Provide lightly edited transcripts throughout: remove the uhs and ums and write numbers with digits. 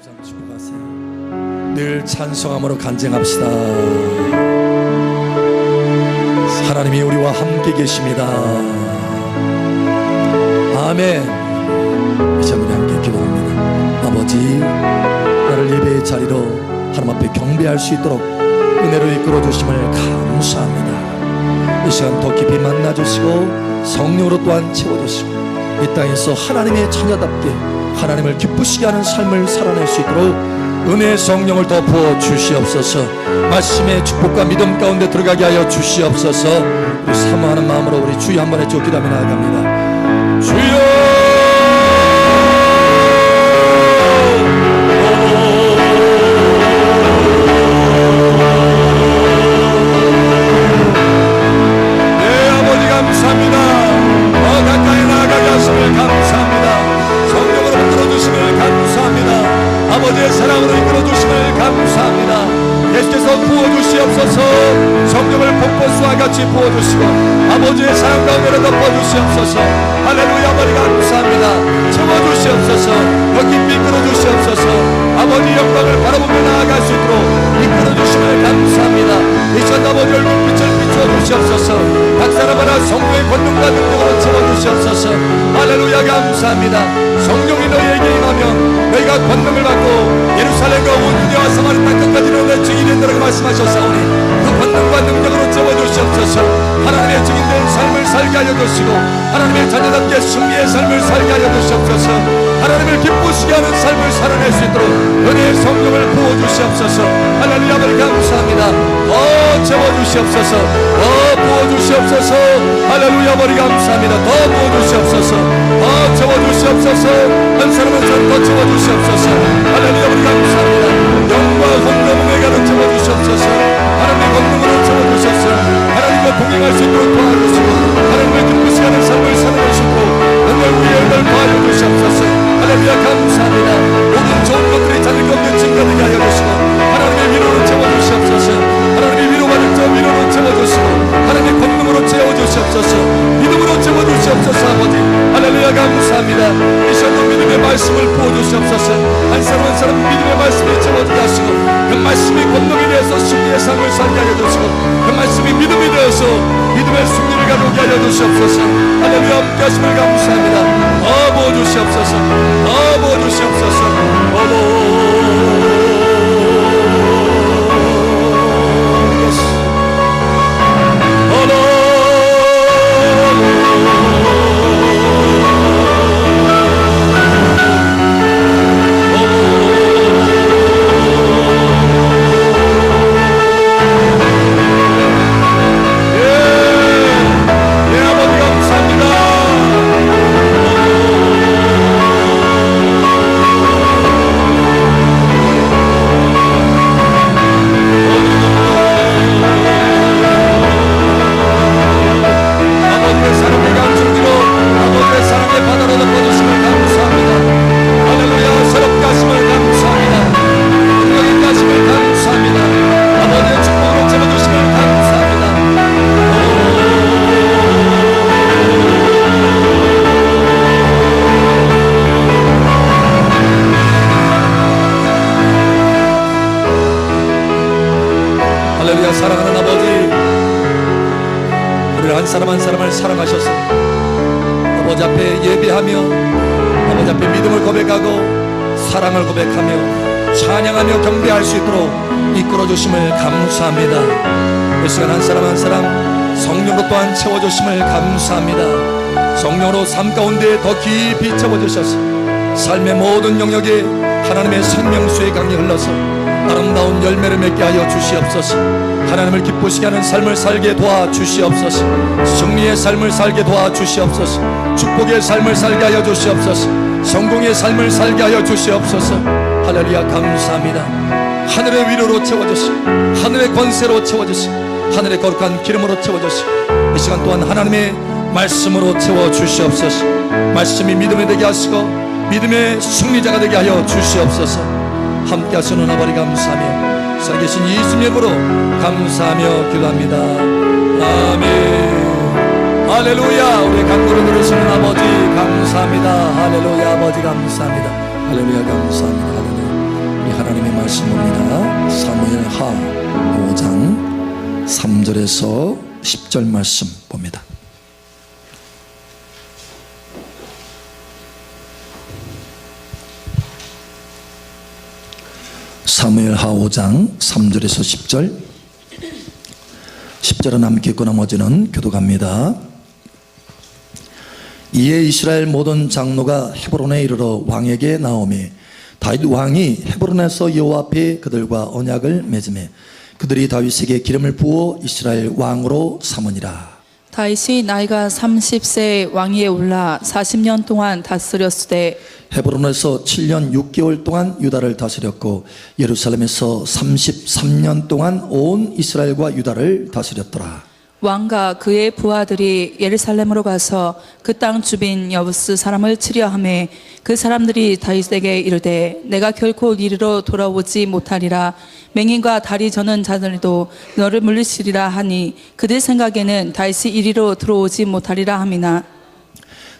참 축복하세요. 늘 찬송함으로 간증합시다. 하나님이 우리와 함께 계십니다. 아멘. 이제 우리 함께 기도합니다. 아버지, 나를 예배의 자리로 하나님 앞에 경배할 수 있도록 은혜로 이끌어 주심을 감사합니다. 이 시간 더 깊이 만나 주시고 성령으로 또한 채워 주시고 이 땅에서 하나님의 자녀답게 하나님을 기쁘시게 하는 삶을 살아낼 수 있도록 은혜의 성령을 더 부어 주시옵소서. 말씀의 축복과 믿음 가운데 들어가게 하여 주시옵소서. 우리 사모하는 마음으로 우리 주여 한 번에 쭉 기도하며 나아갑니다. 주여, 아버지의 사랑으로 이끌어주심을 감사합니다. 계속해서 부어주시옵소서. 성령을 폭포수와 같이 부어주시고 아버지의 사랑 가운데로 덮어주시옵소서. 할렐루야. 아버지 감사합니다. 채워주시옵소서. 더 깊이 이끌어주시옵소서. 아버지 영광을 바라보며 나아갈 수 있도록 이끌어주심을 감사합니다. 이 시간 아버지 얼굴빛을 비춰주시옵소서. 각 사람마다 성령의 권능과 능력으로 채워주시옵소서. 할렐루야. 감사합니다. 성령이 너희에게 임하면 너희가 권능을 받고 예루살렘과 온 유대와 사마리아 땅 끝까지 너희의 증인이 된다고 말씀하셨사오니 그 권능과 능력으로 채워주시옵소서. 하나님의 증인된 삶을 살게 하여 주시고 하나님의 자녀답게 승리의 삶을 살게 하여 주시옵소서. 하나님을 기쁘시게 하는 삶을 살아낼 수 있도록 은혜의 성령을 부어주시옵소서. 하나님 아버지 감사합니다. 더 채워주시옵소서. 더 부어주시옵소서. 할렐루야. 아버지 감사합니다. 더 부어주시옵소서. 더 채워주시옵소서. 한 사람 한 사람 더 채워주시옵소서. 할렐루야. 아버지 감사합니다. 영과 혼감을 가득 채워주시옵소서. 하나님의 권능으로 채워주셔서 하나님과 동행할 수 있도록 도와주시고 하나님을 기쁘시게 하는 삶을 살아내시고 오늘 우리의 은혜를 더하여 주시옵소서. 할렐루야. 감사합니다. 모든 좋은 것들이 자리 가운데 증가되게 하여 주시고 하나님의 위로로 채워주시옵소서. 하나님의 위로받을 자 위로로 채워주시고 하나님의 권능으로 채워주시옵소서. 믿음으로 채워주시옵소서. 아버지 할렐루야. 감사합니다. 이 시간도 믿음의 말씀을 부어주시옵소서. 한 사람 한 사람 믿음의 말씀에 채워지게 하시고 그 말씀이 권능이 되어서 승리의 삶을 살게 하여 주시고 그 말씀이 믿음이 되어서 믿음의 승리를 가져오게 하여 주시옵소서. 할렐루야. 함께 하심을 감사합니다. 더 부어주시옵소서. 더 부어주시옵소서. 사랑하는 아버지, 우리를 한 사람 한 사람을 사랑하셔서 아버지 앞에 예배하며 아버지 앞에 믿음을 고백하고 사랑을 고백하며 찬양하며 경배할 수 있도록 이끌어주심을 감사합니다. 이 시간 한 사람 한 사람 성령으로 또한 채워주심을 감사합니다. 성령으로 삶 가운데 더 깊이 채워주셔서 삶의 모든 영역에 하나님의 생명수의 강이 흘러서 아름다운 열매를 맺게 하여 주시옵소서. 하나님을 기쁘시게 하는 삶을 살게 도와주시옵소서. 승리의 삶을 살게 도와주시옵소서. 축복의 삶을 살게 하여 주시옵소서. 성공의 삶을 살게 하여 주시옵소서. 할렐루야. 감사합니다. 하늘의 위로로 채워주시고 하늘의 권세로 채워주시고 하늘의 거룩한 기름으로 채워주시고 이 시간 또한 하나님의 말씀으로 채워주시옵소서. 말씀이 믿음이 되게 하시고 믿음의 승리자가 되게 하여 주시옵소서. 함께 하시는 아버지 감사하며 살아계신 예수님 이름으로 감사하며 기도합니다. 아멘. 할렐루야. 우리 간구를 들으시는 아버지 감사합니다. 할렐루야. 아버지 감사합니다. 할렐루야. 감사합니다. 할렐루야. 말씀 봅니다. 사무엘하 5장 3절에서 10절 말씀 봅니다. 사무엘하 5장 3절에서 10절. 10절은 함께 읽고 나머지는 교독합니다. 이에 이스라엘 모든 장로가 헤브론에 이르러 왕에게 나오매 다윗 왕이 헤브론에서 여호와 앞에 그들과 언약을 맺으매 그들이 다윗에게 기름을 부어 이스라엘 왕으로 삼으니라. 다윗이 나이가 30세 왕위에 올라 40년 동안 다스렸으되 헤브론에서 7년 6개월 동안 유다를 다스렸고 예루살렘에서 33년 동안 온 이스라엘과 유다를 다스렸더라. 왕과 그의 부하들이 예루살렘으로 가서 그 땅 주빈 여부스 사람을 치려 하매 그 사람들이 다윗에게 이르되 내가 결코 이리로 돌아오지 못하리라. 맹인과 다리 저는 자들도 너를 물리치리라 하니 그들 생각에는 다윗이 이리로 들어오지 못하리라 함이나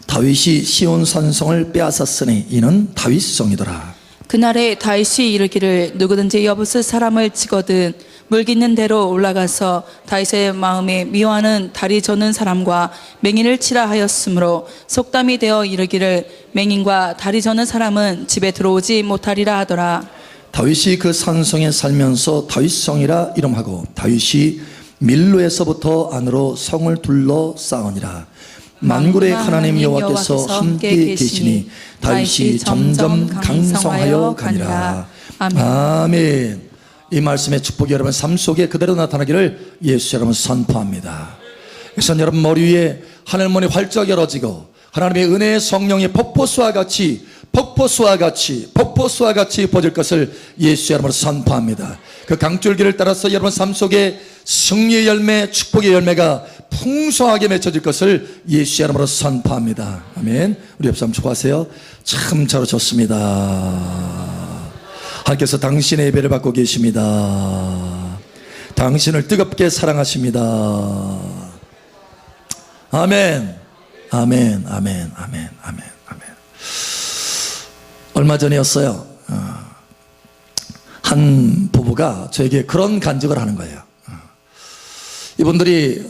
다윗이 시온 산성을 빼앗았으니 이는 다윗성이더라. 그날에 다윗이 이르기를 누구든지 여부스 사람을 치거든 물깃는 대로 올라가서 다윗의 마음에 미워하는 다리 저는 사람과 맹인을 치라 하였으므로 속담이 되어 이르기를 맹인과 다리 저는 사람은 집에 들어오지 못하리라 하더라. 다윗이 그 산성에 살면서 다윗성이라 이름하고 다윗이 밀로에서부터 안으로 성을 둘러 쌓으니라. 만군의 하나님 여호와께서 함께 계시니 다윗이 점점 강성하여 가니라. 아멘. 이 말씀의 축복이 여러분 삶 속에 그대로 나타나기를 예수 여러분 선포합니다. 그래서 여러분 머리 위에 하늘문이 활짝 열어지고 하나님의 은혜의 성령의 폭포수와 같이 퍼질 것을 예수 여러분 선포합니다. 그 강줄기를 따라서 여러분 삶 속에 승리의 열매, 축복의 열매가 풍성하게 맺혀질 것을 예수 여러분으로 선포합니다. 아멘. 우리 옆 사람 좋아하세요? 참 잘하셨습니다. 하나님께서 당신의 예배를 받고 계십니다. 당신을 뜨겁게 사랑하십니다. 아멘. 아멘. 아멘. 아멘. 아멘. 아멘. 얼마 전이었어요. 한 부부가 저에게 그런 간증을 하는 거예요. 이분들이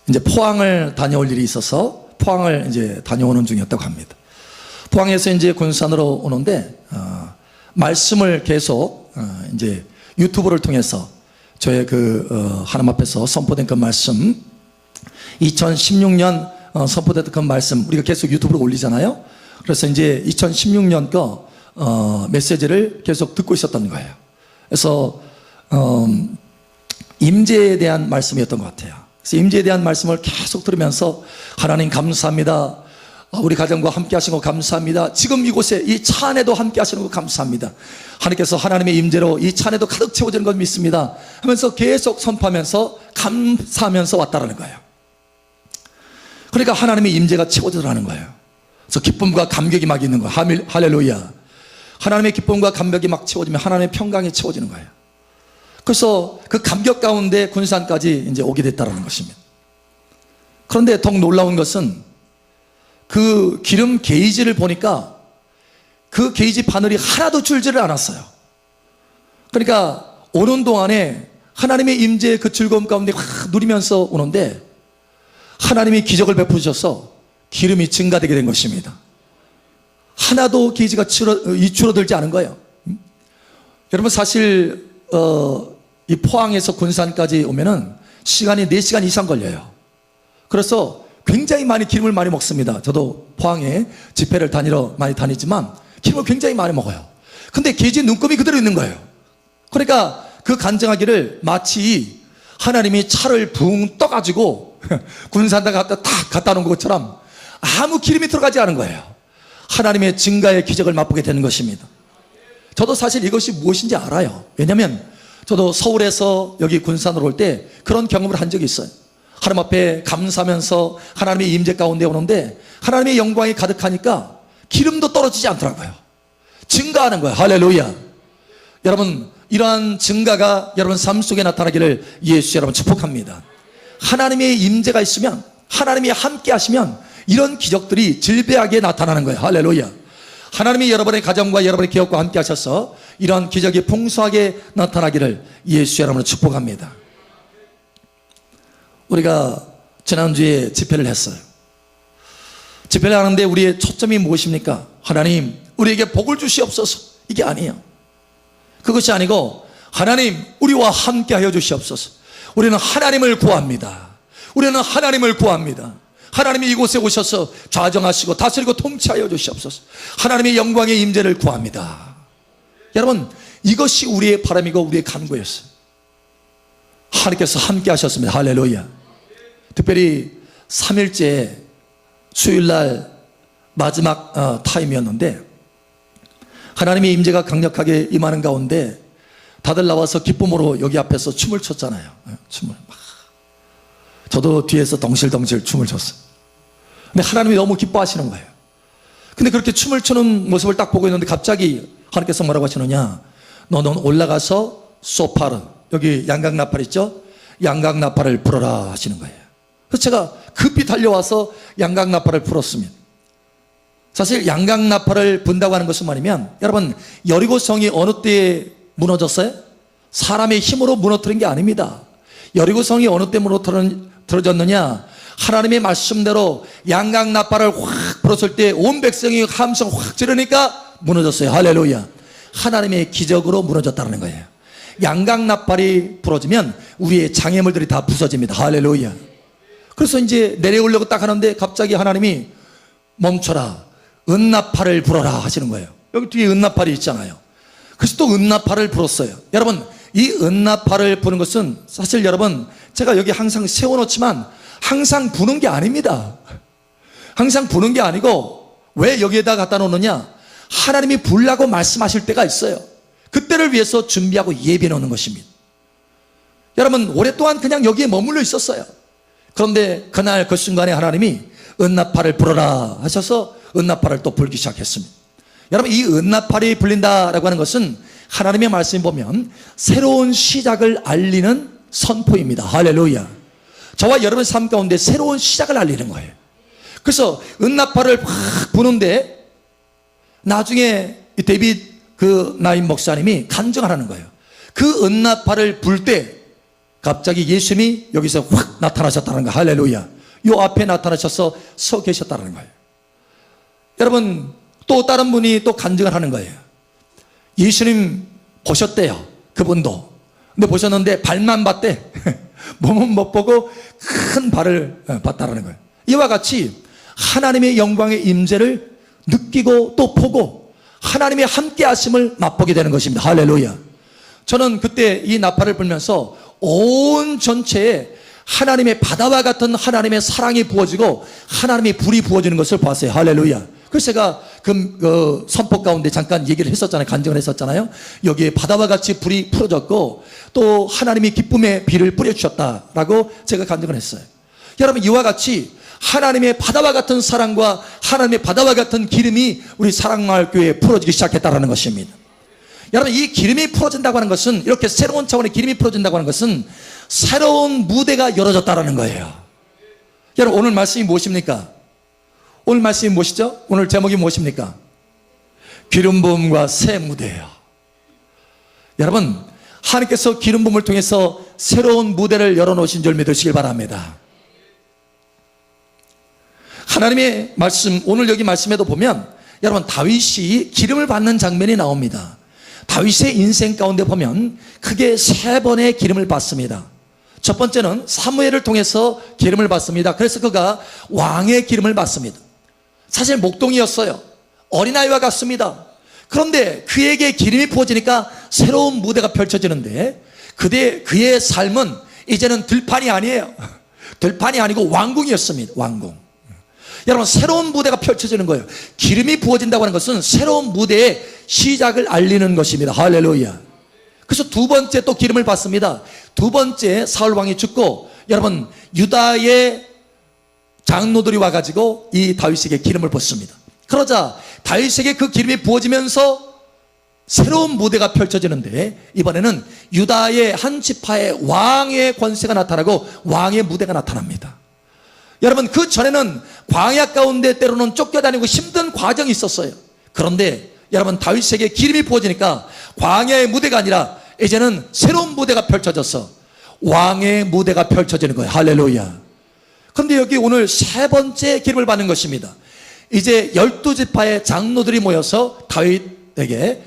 이제 포항을 다녀올 일이 있어서 포항을 이제 다녀오는 중이었다고 합니다. 포항에서 이제 군산으로 오는데 말씀을 계속 이제 유튜브를 통해서 저의 하나님 앞에서 선포된 그 말씀 2016년 선포됐던 그 말씀 우리가 계속 유튜브로 올리잖아요. 그래서 이제 2016년 거 메시지를 계속 듣고 있었던 거예요. 그래서 임재에 대한 말씀이었던 것 같아요. 그래서 임재에 대한 말씀을 계속 들으면서 하나님 감사합니다. 우리 가정과 함께 하신 거 감사합니다. 지금 이곳에 이 차 안에도 함께 하시는 거 감사합니다. 하나님께서 하나님의 임재로 이 차 안에도 가득 채워지는 걸 믿습니다 하면서 계속 선포하면서 감사하면서 왔다라는 거예요. 그러니까 하나님의 임재가 채워지더라는 거예요. 그래서 기쁨과 감격이 막 있는 거예요. 할렐루야. 하나님의 기쁨과 감격이 막 채워지면 하나님의 평강이 채워지는 거예요. 그래서 그 감격 가운데 군산까지 이제 오게 됐다는 것입니다. 그런데 더욱 놀라운 것은 그 기름 게이지를 보니까 그 게이지 바늘이 하나도 줄지를 않았어요. 그러니까 오는 동안에 하나님의 임재의 그 즐거움 가운데 확 누리면서 오는데 하나님이 기적을 베푸셔서 기름이 증가되게 된 것입니다. 하나도 게이지가 줄어들지 않은 거예요. 여러분 사실 이 포항에서 군산까지 오면은 시간이 4시간 이상 걸려요. 그래서 굉장히 많이 기름을 많이 먹습니다. 저도 포항에 집회를 많이 다니지만 기름을 굉장히 많이 먹어요. 근데 게이지 눈금이 그대로 있는 거예요. 그러니까 그 간증하기를 마치 하나님이 차를 붕 떠가지고 군산다 갖다 놓은 것처럼 아무 기름이 들어가지 않은 거예요. 하나님의 증가의 기적을 맛보게 되는 것입니다. 저도 사실 이것이 무엇인지 알아요. 왜냐하면 저도 서울에서 여기 군산으로 올 때 그런 경험을 한 적이 있어요. 하나님 앞에 감사하면서 하나님의 임재 가운데 오는데 하나님의 영광이 가득하니까 기름도 떨어지지 않더라고요. 증가하는 거예요. 할렐루야. 여러분 이러한 증가가 여러분 삶 속에 나타나기를 예수 여러분 축복합니다. 하나님의 임재가 있으면 하나님이 함께 하시면 이런 기적들이 질비하게 나타나는 거예요. 할렐루야. 하나님이 여러분의 가정과 여러분의 기업과 함께 하셔서 이러한 기적이 풍성하게 나타나기를 예수의 이름으로 축복합니다. 우리가 지난주에 집회를 했어요. 집회를 하는데 우리의 초점이 무엇입니까? 하나님, 우리에게 복을 주시옵소서. 이게 아니에요. 그것이 아니고, 하나님, 우리와 함께 하여 주시옵소서. 우리는 하나님을 구합니다. 우리는 하나님을 구합니다. 하나님이 이곳에 오셔서 좌정하시고 다스리고 통치하여 주시옵소서. 하나님의 영광의 임재를 구합니다. 여러분, 이것이 우리의 바람이고 우리의 간구였어요. 하나님께서 함께 하셨습니다. 할렐루야. 특별히 3일째 수요일날 마지막 타임이었는데, 하나님의 임재가 강력하게 임하는 가운데 다들 나와서 기쁨으로 여기 앞에서 춤을 췄잖아요. 춤을 막. 저도 뒤에서 덩실덩실 춤을 췄어요. 근데 하나님이 너무 기뻐하시는 거예요. 근데 그렇게 춤을 추는 모습을 딱 보고 있는데 갑자기 하나님께서 뭐라고 하시느냐, 너는 올라가서 소파르, 여기 양각나팔 있죠? 양각나팔을 불어라 하시는 거예요. 그래서 제가 급히 달려와서 양각나팔을 불었습니다. 사실 양각나팔을 분다고 하는 것은 말이면, 여러분, 여리고성이 어느 때에 무너졌어요? 사람의 힘으로 무너뜨린 게 아닙니다. 여리고성이 어느 때 무너뜨려졌느냐, 하나님의 말씀대로 양각나팔을 확 불었을 때 온 백성이 함성 확 지르니까 무너졌어요. 할렐루야. 하나님의 기적으로 무너졌다는 거예요. 양각나팔이 부러지면 우리의 장애물들이 다 부서집니다. 할렐루야. 그래서 이제 내려오려고 딱 하는데 갑자기 하나님이 멈춰라, 은나팔을 불어라 하시는 거예요. 여기 뒤에 은나팔이 있잖아요. 그래서 또 은나팔을 불었어요. 여러분, 이 은나팔을 부는 것은 사실 여러분, 제가 여기 항상 세워놓지만 항상 부는 게 아닙니다. 항상 부는 게 아니고, 왜 여기에다 갖다 놓느냐, 하나님이 불라고 말씀하실 때가 있어요. 그때를 위해서 준비하고 예비해 놓는 것입니다. 여러분, 오랫동안 그냥 여기에 머물러 있었어요. 그런데 그날 그 순간에 하나님이 은나팔을 불어라 하셔서 은나팔을 또 불기 시작했습니다. 여러분, 이 은나팔이 불린다라고 하는 것은 하나님의 말씀에 보면 새로운 시작을 알리는 선포입니다. 할렐루야. 저와 여러분의 삶 가운데 새로운 시작을 알리는 거예요. 그래서 은나팔을 확 부는데 나중에 데이빗 나인 목사님이 간증하라는 거예요. 그 은나팔을 불 때 갑자기 예수님이 여기서 확 나타나셨다는 거예요. 할렐루야. 요 앞에 나타나셔서 서 계셨다는 거예요. 여러분, 또 다른 분이 또 간증을 하는 거예요. 예수님 보셨대요. 그분도. 근데 보셨는데 발만 봤대. 몸은 못 보고 큰 발을 봤다라는 거예요. 이와 같이 하나님의 영광의 임재를 느끼고 또 보고 하나님의 함께 하심을 맛보게 되는 것입니다. 할렐루야. 저는 그때 이 나팔을 불면서 온 전체에 하나님의 바다와 같은 하나님의 사랑이 부어지고 하나님의 불이 부어지는 것을 봤어요. 할렐루야. 그래서 제가 그 선포 가운데 잠깐 얘기를 했었잖아요. 간증을 했었잖아요. 여기에 바다와 같이 불이 풀어졌고 또 하나님이 기쁨의 비를 뿌려주셨다라고 제가 간증을 했어요. 여러분, 이와 같이 하나님의 바다와 같은 사랑과 하나님의 바다와 같은 기름이 우리 사랑마을교회에 풀어지기 시작했다는 것입니다. 여러분, 이 기름이 풀어진다고 하는 것은, 이렇게 새로운 차원의 기름이 풀어진다고 하는 것은 새로운 무대가 열어졌다는 거예요. 여러분, 오늘 말씀이 무엇입니까? 오늘 말씀이 무엇이죠? 오늘 제목이 무엇입니까? 기름 부음과 새 무대예요. 여러분, 하나님께서 기름 부음을 통해서 새로운 무대를 열어놓으신 줄 믿으시길 바랍니다. 하나님의 말씀, 오늘 여기 말씀에도 보면 여러분, 다윗이 기름을 받는 장면이 나옵니다. 다윗의 인생 가운데 보면 크게 3번의 기름을 받습니다. 첫 번째는 사무엘을 통해서 기름을 받습니다. 그래서 그가 왕의 기름을 받습니다. 사실 목동이었어요. 어린아이와 같습니다. 그런데 그에게 기름이 부어지니까 새로운 무대가 펼쳐지는데 그의 삶은 이제는 들판이 아니에요. 들판이 아니고 왕궁이었습니다. 왕궁. 여러분, 새로운 무대가 펼쳐지는 거예요. 기름이 부어진다고 하는 것은 새로운 무대의 시작을 알리는 것입니다. 할렐루야. 그래서 두 번째 또 기름을 받습니다. 두 번째 사울 왕이 죽고 여러분, 유다의 장로들이 와가지고 이 다윗에게 기름을 붓습니다. 그러자 다윗에게 그 기름이 부어지면서 새로운 무대가 펼쳐지는데 이번에는 유다의 한 지파의 왕의 권세가 나타나고 왕의 무대가 나타납니다. 여러분, 그 전에는 광야 가운데 때로는 쫓겨다니고 힘든 과정이 있었어요. 그런데 여러분 다윗에게 기름이 부어지니까 광야의 무대가 아니라 이제는 새로운 무대가 펼쳐졌어. 왕의 무대가 펼쳐지는 거예요. 할렐루야. 그런데 여기 오늘 세 번째 기름을 받는 것입니다. 이제 12지파의 장로들이 모여서 다윗에게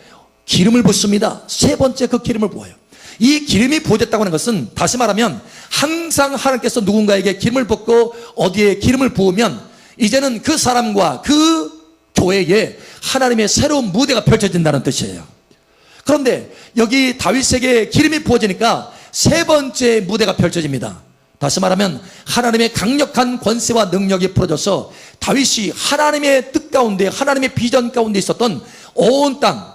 기름을 붓습니다. 세 번째 그 기름을 부어요. 이 기름이 부어졌다고 하는 것은 다시 말하면 항상 하나님께서 누군가에게 기름을 붓고 어디에 기름을 부으면 이제는 그 사람과 그 교회에 하나님의 새로운 무대가 펼쳐진다는 뜻이에요. 그런데 여기 다윗에게 기름이 부어지니까 세 번째 무대가 펼쳐집니다. 다시 말하면 하나님의 강력한 권세와 능력이 풀어져서 다윗이 하나님의 뜻 가운데 하나님의 비전 가운데 있었던 온 땅,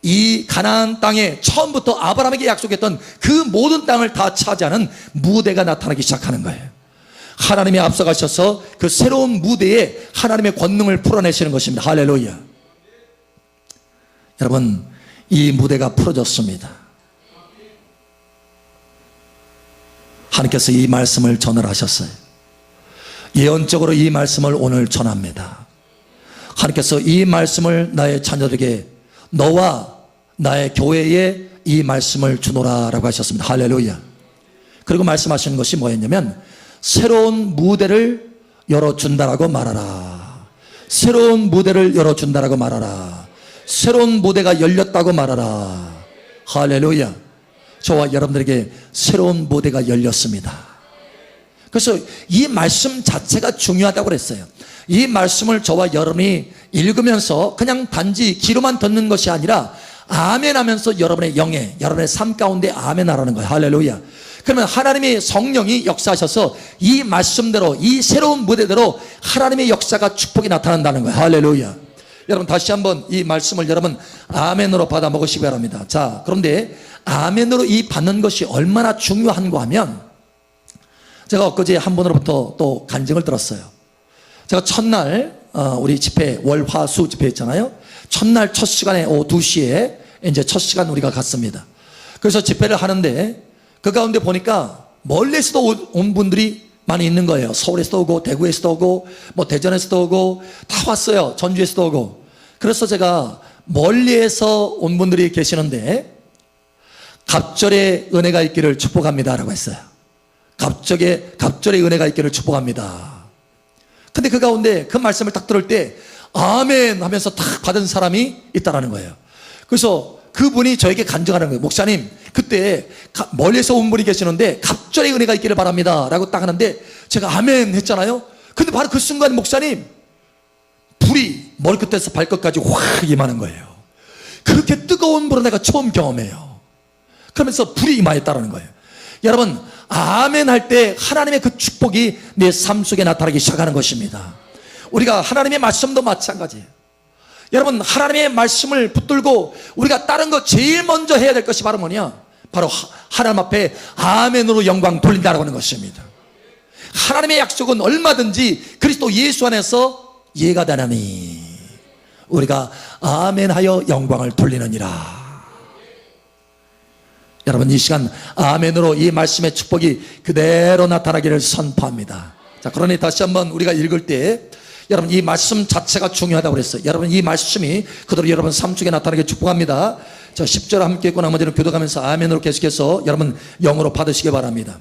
이 가나안 땅에 처음부터 아브라함에게 약속했던 그 모든 땅을 다 차지하는 무대가 나타나기 시작하는 거예요. 하나님이 앞서가셔서 그 새로운 무대에 하나님의 권능을 풀어내시는 것입니다. 할렐루야. 여러분, 이 무대가 풀어졌습니다. 하나님께서 이 말씀을 전하셨어요. 예언적으로 이 말씀을 오늘 전합니다. 하나님께서 이 말씀을 나의 자녀들에게 너와 나의 교회에 이 말씀을 주노라 라고 하셨습니다. 할렐루야. 그리고 말씀하시는 것이 뭐였냐면 새로운 무대를 열어준다라고 말하라. 새로운 무대를 열어준다라고 말하라. 새로운 무대가 열렸다고 말하라. 할렐루야. 저와 여러분들에게 새로운 무대가 열렸습니다. 그래서 이 말씀 자체가 중요하다고 그랬어요. 이 말씀을 저와 여러분이 읽으면서 그냥 단지 귀로만 듣는 것이 아니라 아멘 하면서 여러분의 영에, 여러분의 삶 가운데 아멘 하라는 거예요. 할렐루야. 그러면 하나님의 성령이 역사하셔서 이 말씀대로, 이 새로운 무대대로 하나님의 역사가 축복이 나타난다는 거예요. 할렐루야. 여러분 다시 한번 이 말씀을 여러분 아멘으로 받아 먹으시기 바랍니다. 자, 그런데 아멘으로 이 받는 것이 얼마나 중요한가 하면 제가 엊그제 한 분으로부터 또 간증을 들었어요. 제가 첫날 우리 집회 월화수 집회 있잖아요. 첫날 첫 시간에 오후 2시에 이제 첫 시간 우리가 갔습니다. 그래서 집회를 하는데 그 가운데 보니까 멀리서도 온 분들이 많이 있는 거예요. 서울에서도 오고 대구에서도 오고 뭐 대전에서도 오고 다 왔어요. 전주에서도 오고. 그래서 제가 멀리에서 온 분들이 계시는데 갑절의 은혜가 있기를 축복합니다 라고 했어요. 갑절의 은혜가 있기를 축복합니다. 근데 그 가운데 그 말씀을 딱 들을 때 아멘 하면서 딱 받은 사람이 있다라는 거예요. 그래서 그분이 저에게 간증하는 거예요. 목사님, 그때 멀리서 온 분이 계시는데 갑절의 은혜가 있기를 바랍니다 라고 딱 하는데 제가 아멘 했잖아요. 근데 바로 그 순간 목사님, 불이 머리끝에서 발끝까지 확 임하는 거예요. 그렇게 뜨거운 불을 내가 처음 경험해요. 그러면서 불이 임하였다라는 거예요. 여러분, 아멘 할 때 하나님의 그 축복이 내 삶 속에 나타나기 시작하는 것입니다. 우리가 하나님의 말씀도 마찬가지예요. 여러분, 하나님의 말씀을 붙들고 우리가 다른 거 제일 먼저 해야 될 것이 바로 뭐냐? 바로 하나님 앞에 아멘으로 영광 돌린다라고 하는 것입니다. 하나님의 약속은 얼마든지 그리스도 예수 안에서 예가 되나니 우리가 아멘하여 영광을 돌리느니라. 여러분, 이 시간 아멘으로 이 말씀의 축복이 그대로 나타나기를 선포합니다. 자, 그러니 다시 한번 우리가 읽을 때 여러분 이 말씀 자체가 중요하다고 그랬어요. 여러분 이 말씀이 그대로 여러분 삶 속에 나타나게 축복합니다. 자, 10절 함께 읽고 나머지는 교도가면서 아멘으로 계속해서 여러분 영으로 받으시기 바랍니다.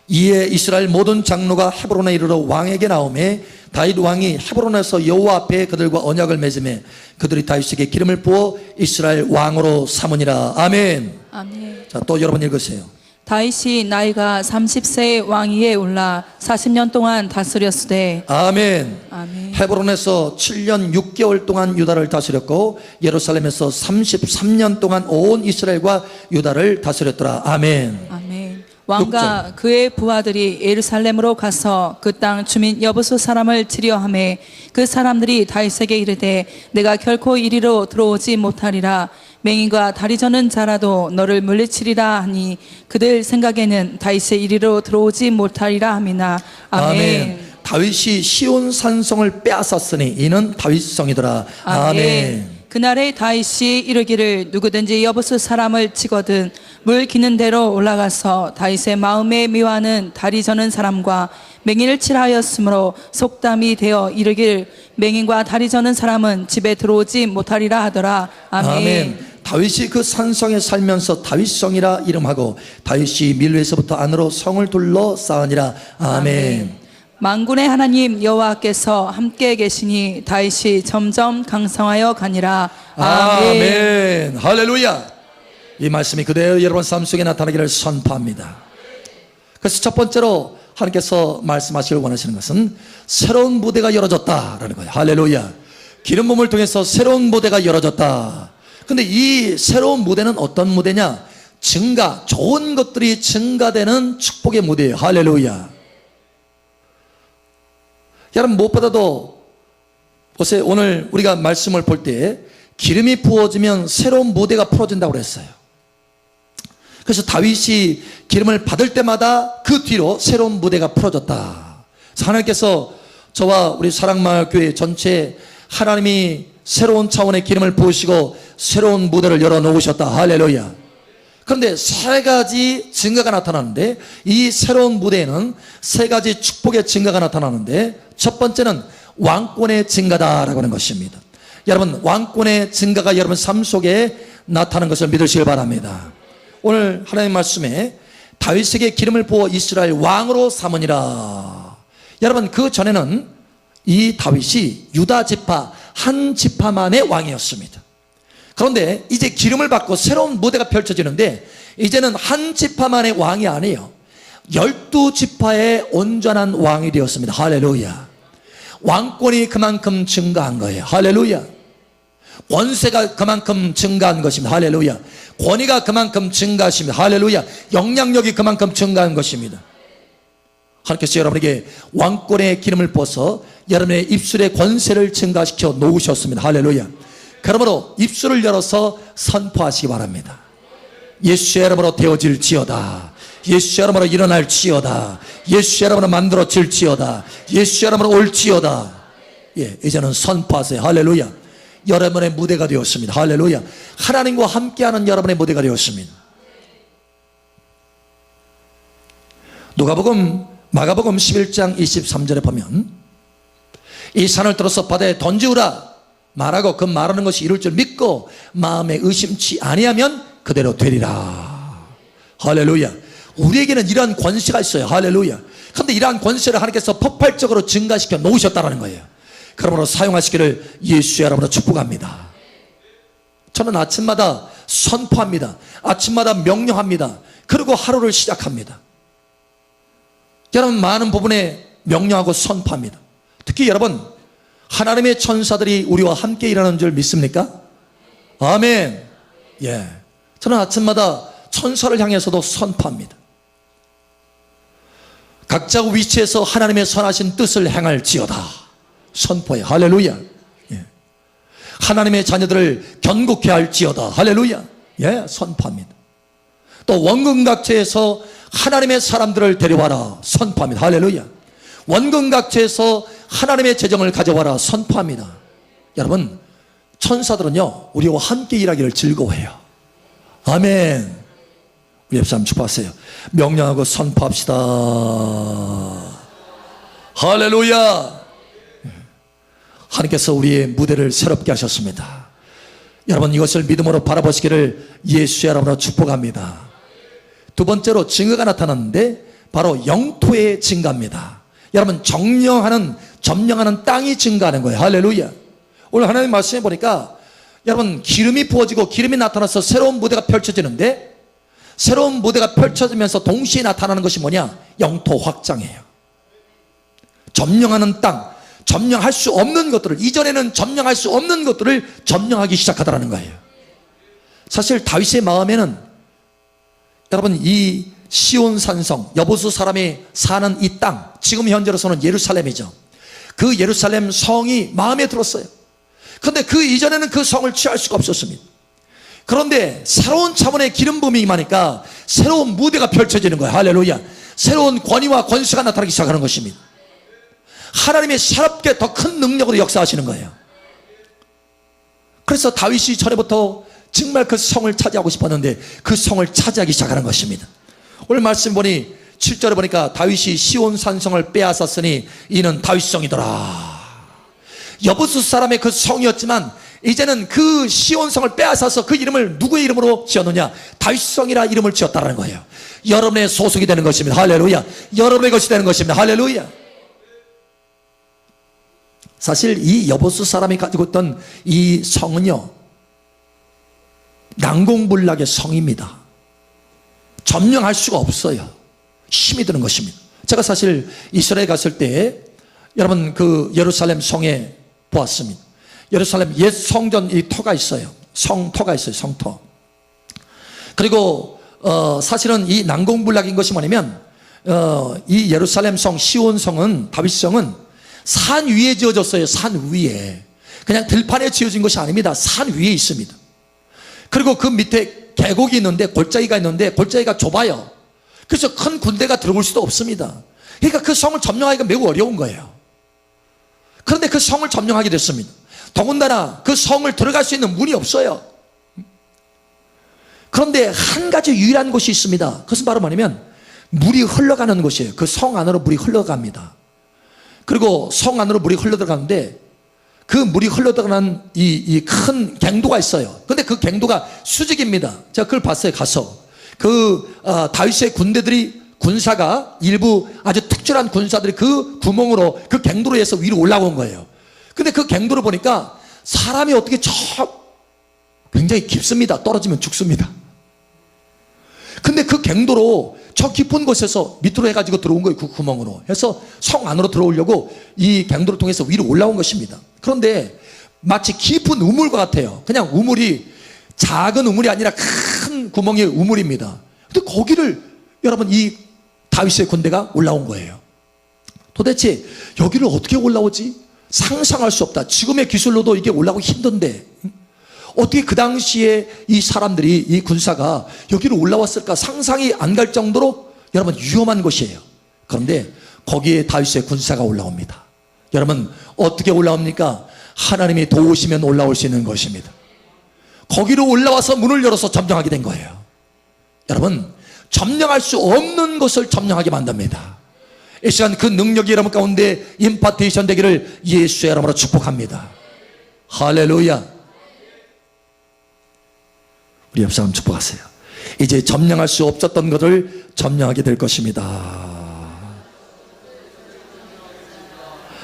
이에 이스라엘 모든 장로가 헤브론에 이르러 왕에게 나오매 다윗 왕이 헤브론에서 여호와 앞에 그들과 언약을 맺으매 그들이 다윗에게 기름을 부어 이스라엘 왕으로 삼으니라. 아멘. 아멘. 자, 또 여러분 읽으세요. 다윗이 나이가 30세의 왕위에 올라 40년 동안 다스렸으되 아멘. 아멘. 헤브론에서 7년 6개월 동안 유다를 다스렸고 예루살렘에서 33년 동안 온 이스라엘과 유다를 다스렸더라. 아멘. 아멘. 왕과 그의 부하들이 예루살렘으로 가서 그 땅 주민 여부수 사람을 치려하매 그 사람들이 다윗에게 이르되 내가 결코 이리로 들어오지 못하리라. 맹인과 다리 저는 자라도 너를 물리치리라 하니 그들 생각에는 다윗의 이리로 들어오지 못하리라 함이나. 아멘. 다윗이 시온 산성을 빼앗았으니 이는 다윗성이더라. 아멘. 그날에 다윗이 이르기를 누구든지 여부수 사람을 치거든 물 기는 대로 올라가서 다윗의 마음에 미워하는 다리 저는 사람과 맹인을 칠하였으므로 속담이 되어 이르길 맹인과 다리 저는 사람은 집에 들어오지 못하리라 하더라. 아멘. 다윗이 그 산성에 살면서 다윗성이라 이름하고 다윗이 밀로에서부터 안으로 성을 둘러 쌓으니라. 아멘. 만군의 하나님 여호와께서 함께 계시니 다윗이 점점 강성하여 가니라. 아멘. 할렐루야. 이 말씀이 그대로 여러분 삶 속에 나타나기를 선포합니다. 그래서 첫 번째로 하나님께서 말씀하시길 원하시는 것은 새로운 무대가 열어졌다라는 거예요. 할렐루야. 기름 부음을 통해서 새로운 무대가 열어졌다. 근데 이 새로운 무대는 어떤 무대냐? 증가, 좋은 것들이 증가되는 축복의 무대예요. 할렐루야. 여러분 무엇보다도 보세요. 오늘 우리가 말씀을 볼 때 기름이 부어지면 새로운 무대가 풀어진다고 그랬어요. 그래서 다윗이 기름을 받을 때마다 그 뒤로 새로운 무대가 풀어졌다. 하나님께서 저와 우리 사랑마을교회 전체 하나님이 새로운 차원의 기름을 부으시고 새로운 무대를 열어놓으셨다. 할렐루야. 그런데 세 가지 증가가 나타나는데 이 새로운 무대에는 세 가지 축복의 증가가 나타나는데 첫 번째는 왕권의 증가다라고 하는 것입니다. 여러분 왕권의 증가가 여러분 삶 속에 나타나는 것을 믿으시길 바랍니다. 오늘 하나님의 말씀에 다윗에게 기름을 부어 이스라엘 왕으로 삼으니라. 여러분 그 전에는 이 다윗이 유다 지파 한 지파만의 왕이었습니다. 그런데 이제 기름을 받고 새로운 무대가 펼쳐지는데 이제는 한 지파만의 왕이 아니에요. 12지파의 온전한 왕이 되었습니다. 할렐루야. 왕권이 그만큼 증가한 거예요. 할렐루야. 권세가 그만큼 증가한 것입니다. 할렐루야. 권위가 그만큼 증가하십니다. 할렐루야. 영향력이 그만큼 증가한 것입니다. 하나님께서 여러분에게 왕권의 기름을 부어서 여러분의 입술의 권세를 증가시켜 놓으셨습니다. 할렐루야. 그러므로 입술을 열어서 선포하시기 바랍니다. 예수의 이름으로 되어질지어다. 예수의 이름으로 일어날지어다. 예수의 이름으로 만들어질지어다. 예수의 이름으로 올지어다. 예, 이제는 선포하세요. 할렐루야. 여러분의 무대가 되었습니다. 할렐루야. 하나님과 함께하는 여러분의 무대가 되었습니다. 마가복음 11장 23절에 보면 이 산을 들어서 바다에 던지우라 말하고 그 말하는 것이 이룰 줄 믿고 마음에 의심치 아니하면 그대로 되리라. 할렐루야. 우리에게는 이러한 권세가 있어요. 할렐루야. 그런데 이러한 권세를 하나님께서 폭발적으로 증가시켜 놓으셨다는 거예요. 그러므로 사용하시기를 예수의 이름으로 축복합니다. 저는 아침마다 선포합니다. 아침마다 명령합니다. 그리고 하루를 시작합니다. 여러분 많은 부분에 명령하고 선포합니다. 특히 여러분 하나님의 천사들이 우리와 함께 일하는 줄 믿습니까? 아멘. 예, 저는 아침마다 천사를 향해서도 선포합니다. 각자 위치에서 하나님의 선하신 뜻을 행할지어다. 선포해. 할렐루야. 예. 하나님의 자녀들을 견고케 할지어다. 할렐루야. 예, 선포합니다. 또 원근각처에서 하나님의 사람들을 데려와라. 선포합니다. 할렐루야. 원근각처에서 하나님의 재정을 가져와라. 선포합니다. 여러분 천사들은요 우리와 함께 일하기를 즐거워해요. 아멘. 우리 옆사람 축복하세요. 명령하고 선포합시다. 할렐루야. 하나님께서 우리의 무대를 새롭게 하셨습니다. 여러분 이것을 믿음으로 바라보시기를 예수의 이름으로 축복합니다. 두 번째로 증거가 나타났는데 바로 영토의 증가입니다. 여러분 점령하는 땅이 증가하는 거예요. 할렐루야. 오늘 하나님 말씀해 보니까 여러분 기름이 부어지고 기름이 나타나서 새로운 무대가 펼쳐지는데 새로운 무대가 펼쳐지면서 동시에 나타나는 것이 뭐냐? 영토 확장이에요. 점령하는 땅, 점령할 수 없는 것들을, 이전에는 점령할 수 없는 것들을 점령하기 시작하더라는 거예요. 사실 다윗의 마음에는 여러분 이 시온 산성, 여보수 사람이 사는 이 땅, 지금 현재로서는 예루살렘이죠. 그 예루살렘 성이 마음에 들었어요. 그런데 그 이전에는 그 성을 취할 수가 없었습니다. 그런데 새로운 차원의 기름 부음이 임하니까 새로운 무대가 펼쳐지는 거예요. 할렐루야. 새로운 권위와 권세가 나타나기 시작하는 것입니다. 하나님이 새롭게 더 큰 능력으로 역사하시는 거예요. 그래서 다윗이 전에부터 정말 그 성을 차지하고 싶었는데 그 성을 차지하기 시작하는 것입니다. 오늘 말씀 보니 7절에 보니까 다윗이 시온 산성을 빼앗았으니 이는 다윗성이더라. 여부수 사람의 그 성이었지만 이제는 그 시온성을 빼앗아서 그 이름을 누구의 이름으로 지었느냐? 다윗성이라 이름을 지었다는 거예요. 여러분의 소속이 되는 것입니다. 할렐루야. 여러분의 것이 되는 것입니다. 할렐루야. 사실 이 여보스 사람이 가지고 있던 이 성은요, 난공불락의 성입니다. 점령할 수가 없어요. 힘이 드는 것입니다. 제가 사실 이스라엘 갔을 때 여러분 그 예루살렘 성에 보았습니다. 예루살렘 옛 성전 이 터가 있어요. 성터가 있어요. 성터. 그리고 사실은 이 난공불락인 것이 뭐냐면 이 예루살렘 성 시온성은 다윗성은 산 위에 지어졌어요. 산 위에. 그냥 들판에 지어진 것이 아닙니다. 산 위에 있습니다. 그리고 그 밑에 계곡이 있는데 골짜기가 있는데 골짜기가 좁아요. 그래서 큰 군대가 들어올 수도 없습니다. 그러니까 그 성을 점령하기가 매우 어려운 거예요. 그런데 그 성을 점령하게 됐습니다. 더군다나 그 성을 들어갈 수 있는 문이 없어요. 그런데 한 가지 유일한 곳이 있습니다. 그것은 바로 뭐냐면 물이 흘러가는 곳이에요. 그 성 안으로 물이 흘러갑니다. 그리고 성 안으로 물이 흘러들어가는데 그 물이 흘러들어가는 이 큰 갱도가 있어요. 근데 그 갱도가 수직입니다. 제가 그걸 봤어요. 가서 다윗의 군사가 일부 아주 특출한 군사들이 그 구멍으로 그 갱도로 해서 위로 올라온 거예요. 근데 그 갱도를 보니까 사람이 어떻게 굉장히 깊습니다. 떨어지면 죽습니다. 근데 그 갱도로 저 깊은 곳에서 밑으로 해가지고 들어온 거예요. 그 구멍으로 해서 성 안으로 들어오려고 이 갱도를 통해서 위로 올라온 것입니다. 그런데 마치 깊은 우물과 같아요. 그냥 우물이 작은 우물이 아니라 큰 구멍의 우물입니다. 근데 거기를 여러분 이 다윗의 군대가 올라온 거예요. 도대체 여기를 어떻게 올라오지? 상상할 수 없다. 지금의 기술로도 이게 올라오기 힘든데 어떻게 그 당시에 이 사람들이 이 군사가 여기로 올라왔을까 상상이 안 갈 정도로 여러분 위험한 곳이에요. 그런데 거기에 다윗의 군사가 올라옵니다. 여러분 어떻게 올라옵니까? 하나님이 도우시면 올라올 수 있는 것입니다. 거기로 올라와서 문을 열어서 점령하게 된 거예요. 여러분 점령할 수 없는 것을 점령하게 만듭니다. 이 시간 그 능력이 여러분 가운데 임파테이션 되기를 예수의 이름으로 축복합니다. 할렐루야. 우리 옆 사람 축복하세요. 이제 점령할 수 없었던 것을 점령하게 될 것입니다.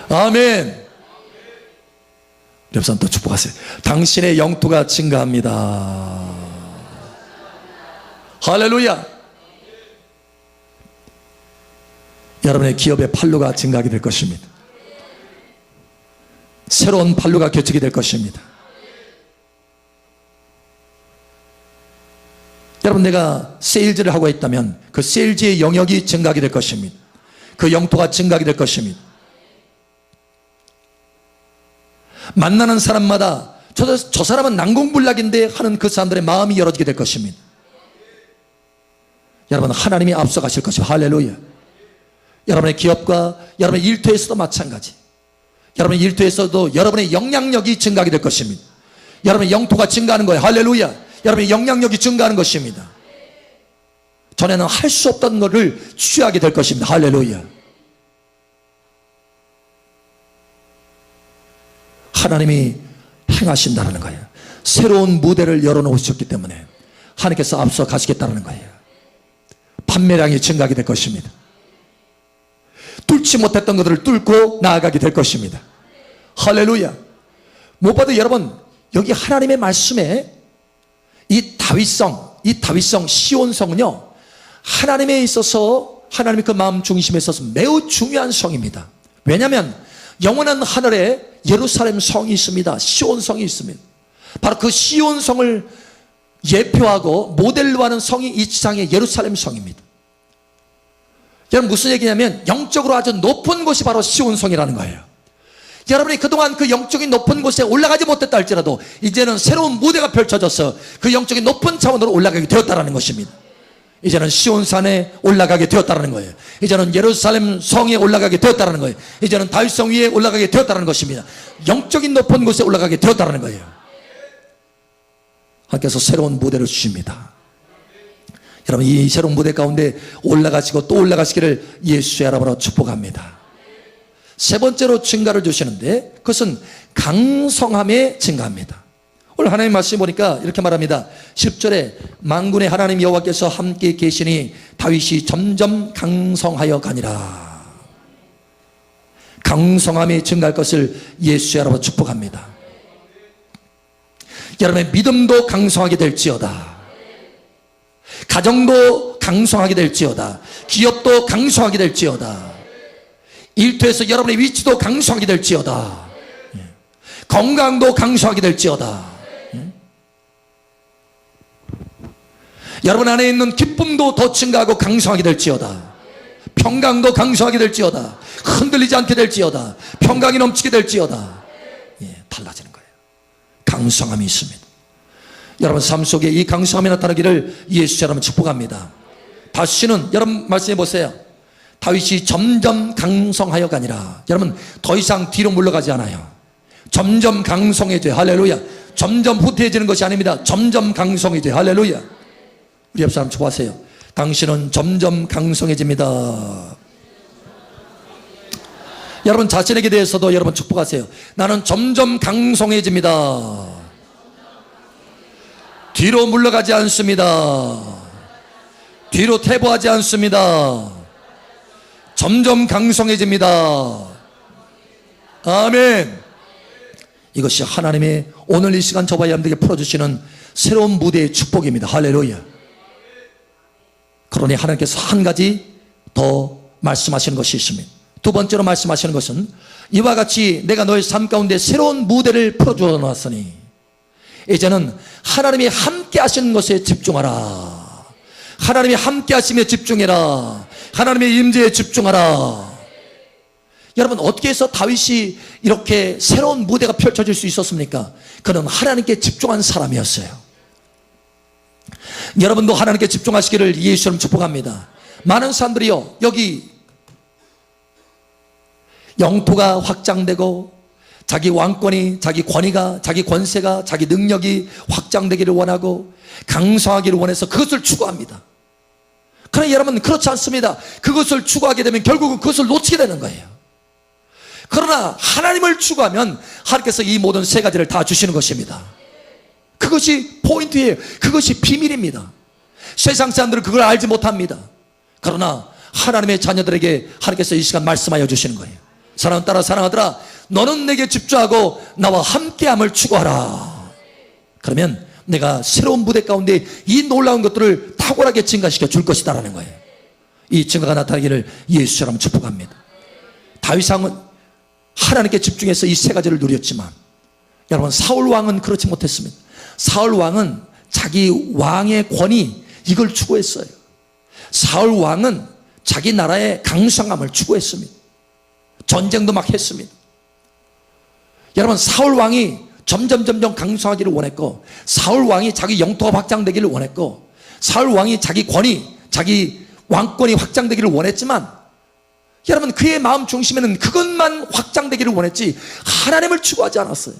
아멘. 옆 사람 또 축복하세요. 당신의 영토가 증가합니다. 할렐루야. 여러분의 기업의 판로가 증가하게 될 것입니다. 새로운 판로가 개척이 될 것입니다. 여러분 내가 세일즈를 하고 있다면 그 세일즈의 영역이 증가하게 될 것입니다. 그 영토가 증가하게 될 것입니다. 만나는 사람마다 저 사람은 난공불락인데 하는 그 사람들의 마음이 열어지게 될 것입니다. 여러분 하나님이 앞서가실 것입니다. 할렐루야. 여러분의 기업과 여러분의 일터에서도 마찬가지. 여러분의 일터에서도 여러분의 영향력이 증가하게 될 것입니다. 여러분의 영토가 증가하는 거예요. 할렐루야. 여러분의 영향력이 증가하는 것입니다. 전에는 할 수 없던 것을 취하게 될 것입니다. 할렐루야. 하나님이 행하신다는 거예요. 새로운 무대를 열어놓으셨기 때문에 하나님께서 앞서 가시겠다는 거예요. 판매량이 증가하게 될 것입니다. 뚫지 못했던 것들을 뚫고 나아가게 될 것입니다. 할렐루야. 무엇보다 여러분 여기 하나님의 말씀에 이 다윗성 시온성은요 하나님에 있어서 하나님의 그 마음 중심에 있어서 매우 중요한 성입니다. 왜냐하면 영원한 하늘에 예루살렘 성이 있습니다. 시온성이 있습니다. 바로 그 시온성을 예표하고 모델로 하는 성이 이 지상의 예루살렘 성입니다. 여러분 무슨 얘기냐면 영적으로 아주 높은 곳이 바로 시온성이라는 거예요. 여러분이 그동안 그 영적인 높은 곳에 올라가지 못했다 할지라도 이제는 새로운 무대가 펼쳐져서 그 영적인 높은 차원으로 올라가게 되었다는 것입니다. 이제는 시온산에 올라가게 되었다는 거예요. 이제는 예루살렘 성에 올라가게 되었다는 거예요. 이제는 다윗성 위에 올라가게 되었다는 것입니다. 영적인 높은 곳에 올라가게 되었다는 거예요. 하나님께서 새로운 무대를 주십니다. 여러분 이 새로운 무대 가운데 올라가시고 또 올라가시기를 예수의 이름으로 축복합니다. 세 번째로 증가를 주시는데 그것은 강성함의 증가입니다. 오늘 하나님 말씀 보니까 이렇게 말합니다. 10절에 만군의 하나님 여호와께서 함께 계시니 다윗이 점점 강성하여 가니라. 강성함이 증가할 것을 예수의 이름으로 축복합니다. 여러분의 믿음도 강성하게 될지어다. 가정도 강성하게 될지어다. 기업도 강성하게 될지어다. 일터에서 여러분의 위치도 강성하게 될지어다. 건강도 강성하게 될지어다. 여러분 안에 있는 기쁨도 더 증가하고 강성하게 될지어다. 평강도 강성하게 될지어다. 흔들리지 않게 될지어다. 평강이 넘치게 될지어다. 달라지는 거예요. 강성함이 있습니다. 여러분 삶 속에 이 강성함이 나타나기를 예수 여러분 축복합니다. 다시는 여러분 말씀해 보세요. 다윗이 점점 강성하여 가니라. 여러분 더 이상 뒤로 물러가지 않아요. 점점 강성해져요. 할렐루야. 점점 후퇴해지는 것이 아닙니다. 점점 강성해져요. 할렐루야. 우리 옆 사람 축복하세요. 당신은 점점 강성해집니다. 여러분 자신에게 대해서도 여러분 축복하세요. 나는 점점 강성해집니다. 뒤로 물러가지 않습니다. 뒤로 퇴보하지 않습니다. 점점 강성해집니다. 아멘. 이것이 하나님의 오늘 이 시간 저와 여러분들에게 풀어주시는 새로운 무대의 축복입니다. 할렐루야. 그러니 하나님께서 한 가지 더 말씀하시는 것이 있습니다. 두 번째로 말씀하시는 것은 이와 같이 내가 너의 삶 가운데 새로운 무대를 풀어주어 놨으니 이제는 하나님이 함께 하시는 것에 집중하라. 하나님이 함께 하심에 집중해라. 하나님의 임재에 집중하라. 여러분 어떻게 해서 다윗이 이렇게 새로운 무대가 펼쳐질 수 있었습니까? 그는 하나님께 집중한 사람이었어요. 여러분도 하나님께 집중하시기를 예수님 축복합니다. 많은 사람들이요 여기 영토가 확장되고 자기 왕권이, 자기 권위가, 자기 권세가, 자기 능력이 확장되기를 원하고 강성하기를 원해서 그것을 추구합니다. 그러나 여러분 그렇지 않습니다. 그것을 추구하게 되면 결국은 그것을 놓치게 되는 거예요. 그러나 하나님을 추구하면 하나님께서 이 모든 세 가지를 다 주시는 것입니다. 그것이 포인트예요. 그것이 비밀입니다. 세상 사람들은 그걸 알지 못합니다. 그러나 하나님의 자녀들에게 하나님께서 이 시간 말씀하여 주시는 거예요. 사랑은 따라 사랑하더라. 너는 내게 집중하고 나와 함께함을 추구하라. 그러면 내가 새로운 무대 가운데 이 놀라운 것들을 탁월하게 증가시켜 줄 것이다라는 거예요. 이 증가가 나타나기를 예수처럼 축복합니다. 다윗왕은 하나님께 집중해서 이 세 가지를 누렸지만 여러분 사울 왕은 그렇지 못했습니다. 사울 왕은 자기 왕의 권위 이걸 추구했어요. 사울 왕은 자기 나라의 강성함을 추구했습니다. 전쟁도 막 했습니다. 여러분 사울 왕이 점점 강성하기를 원했고 사울 왕이 자기 영토가 확장되기를 원했고 사울 왕이 자기 권위, 자기 왕권이 확장되기를 원했지만 여러분 그의 마음 중심에는 그것만 확장되기를 원했지 하나님을 추구하지 않았어요.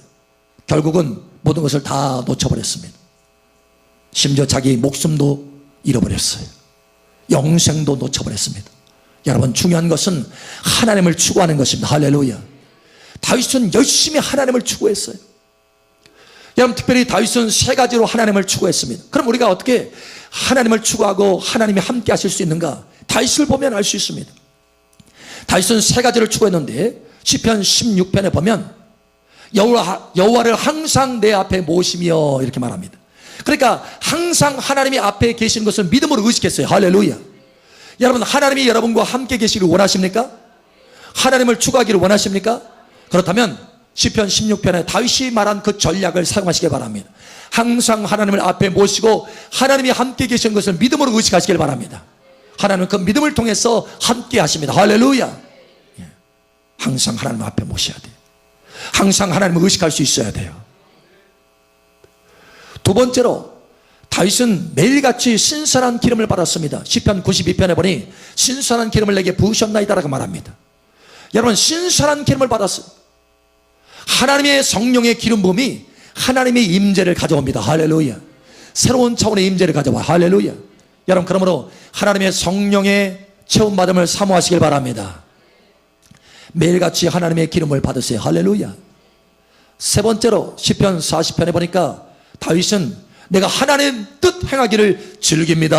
결국은 모든 것을 다 놓쳐버렸습니다. 심지어 자기 목숨도 잃어버렸어요. 영생도 놓쳐버렸습니다. 여러분 중요한 것은 하나님을 추구하는 것입니다. 할렐루야. 다윗은 열심히 하나님을 추구했어요. 여러분 특별히 다윗은 세 가지로 하나님을 추구했습니다. 그럼 우리가 어떻게 하나님을 추구하고 하나님이 함께 하실 수 있는가? 다윗을 보면 알 수 있습니다. 다윗은 세 가지를 추구했는데 시편 16편에 보면 여호와를 항상 내 앞에 모시며 이렇게 말합니다. 그러니까 항상 하나님이 앞에 계시는 것을 믿음으로 의식했어요. 할렐루야. 여러분 하나님이 여러분과 함께 계시기를 원하십니까? 하나님을 추구하기를 원하십니까? 그렇다면 시편 16편에 다윗이 말한 그 전략을 사용하시기 바랍니다. 항상 하나님을 앞에 모시고 하나님이 함께 계시는 것을 믿음으로 의식하시길 바랍니다. 하나님은 그 믿음을 통해서 함께 하십니다. 할렐루야. 항상 하나님 앞에 모셔야 돼요. 항상 하나님을 의식할 수 있어야 돼요. 두 번째로 다윗은 매일같이 신선한 기름을 받았습니다. 시편 92편에 보니 신선한 기름을 내게 부으셨나이다라고 말합니다. 여러분 신선한 기름을 받았어요. 하나님의 성령의 기름 부음이 하나님의 임재를 가져옵니다. 할렐루야. 새로운 차원의 임재를 가져와. 할렐루야. 여러분, 그러므로 하나님의 성령의 체험받음을 사모하시길 바랍니다. 매일같이 하나님의 기름을 받으세요. 할렐루야. 세 번째로 시편 40편에 보니까 다윗은 내가 하나님의 뜻 행하기를 즐깁니다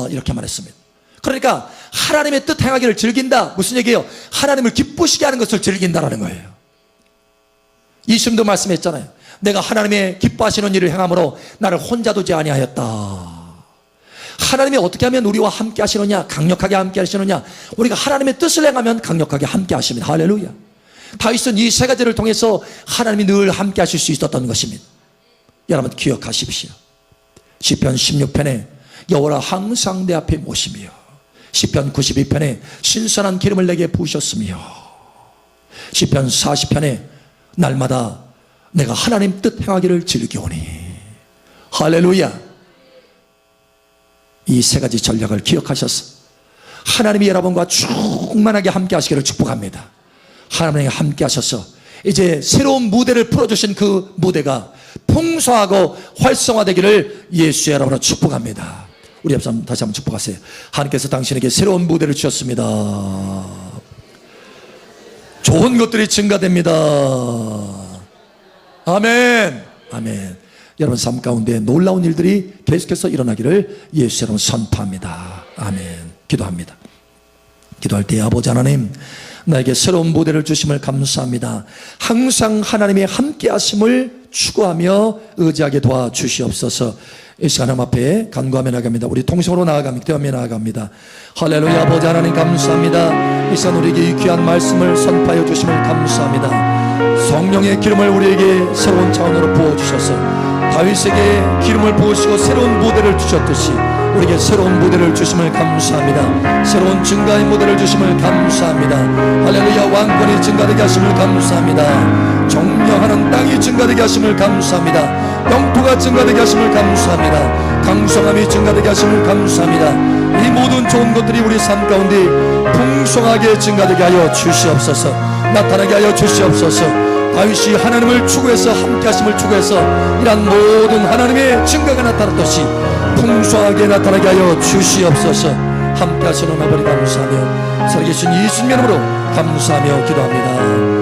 이렇게 말했습니다. 그러니까 하나님의 뜻 행하기를 즐긴다, 무슨 얘기예요? 하나님을 기쁘시게 하는 것을 즐긴다라는 거예요. 예수님도 말씀했잖아요. 내가 하나님의 기뻐하시는 일을 행함으로 나를 혼자 두지 아니하였다. 하나님이 어떻게 하면 우리와 함께 하시느냐, 강력하게 함께 하시느냐, 우리가 하나님의 뜻을 행하면 강력하게 함께 하십니다. 할렐루야. 다윗은 이 세 가지를 통해서 하나님이 늘 함께 하실 수 있었던 것입니다. 여러분 기억하십시오. 시편 16편에 여호와라 항상 내 앞에 모시며, 시편 92편에 신선한 기름을 내게 부으셨으며, 시편 40편에 날마다 내가 하나님 뜻 행하기를 즐기오니. 할렐루야. 이 세 가지 전략을 기억하셔서 하나님이 여러분과 충만하게 함께 하시기를 축복합니다. 하나님이 함께 하셔서 이제 새로운 무대를 풀어주신 그 무대가 풍성하고 활성화되기를 예수의 이름으로 축복합니다. 우리 옆 사람 다시 한번 축복하세요. 하나님께서 당신에게 새로운 무대를 주셨습니다. 좋은 것들이 증가됩니다. 아멘. 아멘. 여러분 삶 가운데 놀라운 일들이 계속해서 일어나기를 예수 이름으로 선포합니다. 아멘. 기도합니다. 기도할 때 아버지 하나님, 나에게 새로운 무대를 주심을 감사합니다. 항상 하나님의 함께 하심을 추구하며 의지하게 도와주시옵소서. 이 시간 하나님 앞에 간구하며 나아갑니다. 우리 통성으로 나아갑니다. 기도하며 나아갑니다. 할렐루야. 아버지 하나님 감사합니다. 이 시간 우리에게 이 귀한 말씀을 선포하여 주심을 감사합니다. 성령의 기름을 우리에게 새로운 차원으로 부어주셔서 다윗에게 기름을 부으시고 새로운 무대를 주셨듯이 우리에게 새로운 무대를 주심을 감사합니다. 새로운 증가의 무대를 주심을 감사합니다. 할렐루야. 왕권이 증가되게 하심을 감사합니다. 정령하는 땅이 증가되게 하심을 감사합니다. 영토가 증가되게 하심을 감사합니다. 강성함이 증가되게 하심을 감사합니다. 이 모든 좋은 것들이 우리 삶 가운데 풍성하게 증가되게 하여 주시옵소서. 나타나게 하여 주시옵소서. 다윗이 하나님을 추구해서 함께 하심을 추구해서 이러한 모든 하나님의 증가가 나타났듯이 풍성하게 나타나게 하여 주시옵소서. 함께 하시는 아버지 감사하며 살아계신 예수님 이름으로 감사하며 기도합니다.